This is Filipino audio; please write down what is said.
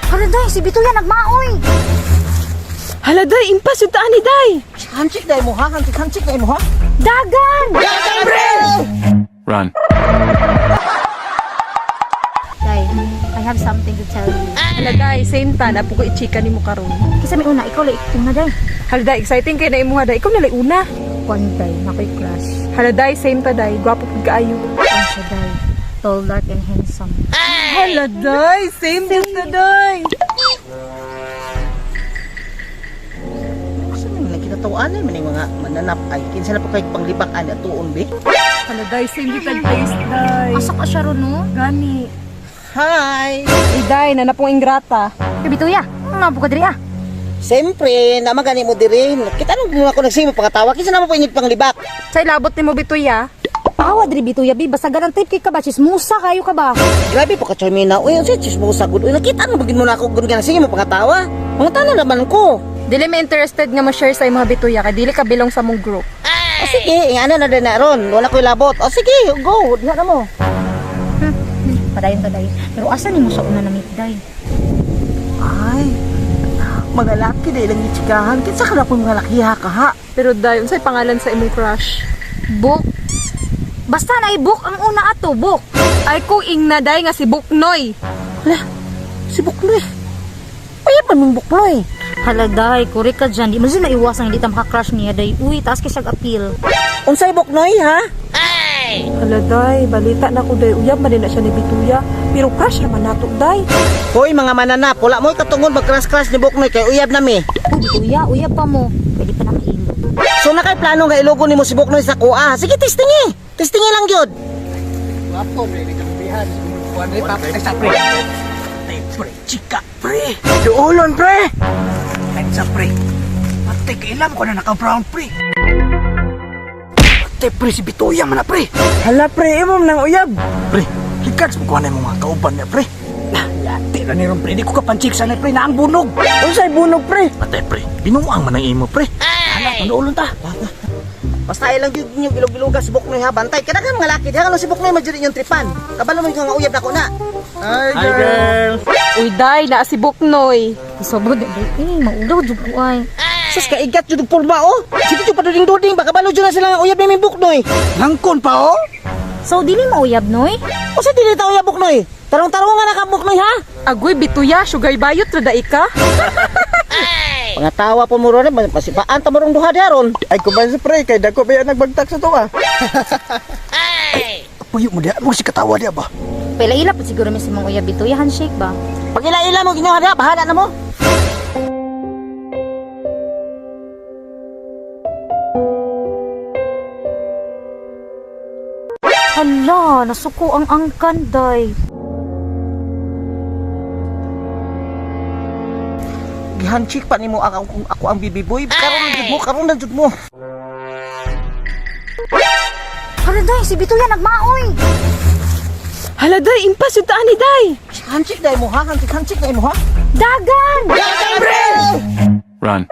Hala, day, si Bituya nagmaoy. Hala, day, impas yung taan ni day. Hansik day mo ha, hansik day mo ha. Dagan! Dagan, pre! Run. Day, I have something to tell you. Hala, day, same ta, napo ko i-chika ni mo karon. Kasi may una, ikaw lang una, day. Hala, day, exciting kayo na imuha, day. Ikaw nalay una. Kwan, day, nako'y crush. Hala, day, same ta, day. Gwapo pag kaayo. Kwan siya, day. Tall, dark, and handsome. Hala, day, same din ta, day. Kasi naman nagkitatuan man yung mga mananap ay kinsa na po kayo panglibak-an at tuon be. Hala, day, same din ta, taste, day. Asa ka siya ron, no? Gani. Hi! Ay, day, nanapong ingrata. Kay Bituya, ang napo ka diri, ah. Siyempre, namagani mo diri. Kita nung ako nagsimo pangatawa, kinsa na mo po inyong panglibak. Sa ilabot ni mo, Bituya. Awa diri Bituya, bi. Basta ganang type kay ka ba? Chismusa kayo ka ba? Grabe po ka, Charmina. Uy, ang sitsis mo sa good. Uy, nakita mo bagin mo na ako ganang sige mo pangatawa. Mga tanan naman ko. Dili may interested nga mo-share sa mga Bituya, kay dili ka bilong sa mong group. O sige, ingana na din na ron. Wala ko ilabot. O sige, go. Diha na mo. Padayon ka, day. Pero asa ni mo sa una na meet, day? Ay, mga laki dahil lang itsikahan. Kinsa ka na po mga laki ha ka ha? Pero day, unsay pangalan sa imong crush? Book. Basta na i-book ang una ato, book. Ay ko ing na day nga si Buknoy. Hala, si Bukloy. Paya pa mong Bukloy. Hala, day. Kuri ka dyan. Di mo sila iwasan hindi ta makakrush niya, day. Uy, taas ka siyang appeal. Unsay Buknoy ha? Hala day, balita na ko day, uyab man din na siya ni Bituya. Pero crush naman nato day. Hoy mga mananap, wala mo'y katungod magkras-kras ni Buknoy kay uyab na mi. Uy, Bituya, uyab pa mo. Pwede pa nakailo. So na kay plano nga ilogo nimo si Buknoy sa kuha. Sige, testingi. Testingi lang gyud. Wapo, pre, di kang bihan. Kuadre pa sa pre. Pre, chika, pre. Duolon, pre! Kahit sa pre, pati kailam ko na naka-brown, pre. Pati, pre, si Bituya man na, pre. Hala, pre, imom nang uyab. Pre, hikats mo kuha na yung mga kauban niya, pre. Yati na niron, pre. Di ko kapanchik sana, pre, na ang bunog. Unsay bunog, pre? Pati, pre, binuang man ang imo, pre. Hala, duolon ta. Basta ilang gyud niyo bilog-biloga si Buknoy ha, bantay. Kada ka mga laki, diha si Buknoy majuri yung tripan. Kabalo man ka nga uyab nako na. Hi, girl. Uy day, na si Buknoy. Isobod, day. Maudaw, dyan ko ay. Sus ka igat jud porma oh. Sige jud paduding-duding baka balo jud na sila nga uyab ni Buknoy. Langkon pa, oh. So, dili mo uyab, noy? O sa dili ta uyab Buknoy. Tarong-tarong nga naka Buknoy ha. Agoy Bituya, sugay bayot ra dai ka. Pangatawa po mo ron, masipaan ta morong duha diaron. Ay, kumain sa pre, kay dako ba yan nagbagtak sa to, ah. Puyo mo diya, mo si katawa diya ba? Paila-ila po siguro may simang uyab, Bituya. Handshake ba? Pag ila-ila mo ginyo ha, bahala na mo. Hala, nasuko ang angkan, day. Gihanchik pa nimo ako ang bibiboy. Karon na jud mo. Hala, day, si Bituya nagmaoy. Hala day, impas yung taan ni day. Hanchik dai mo ha, hanchik dai mo ha. Dagan! Dagan, pre! Run.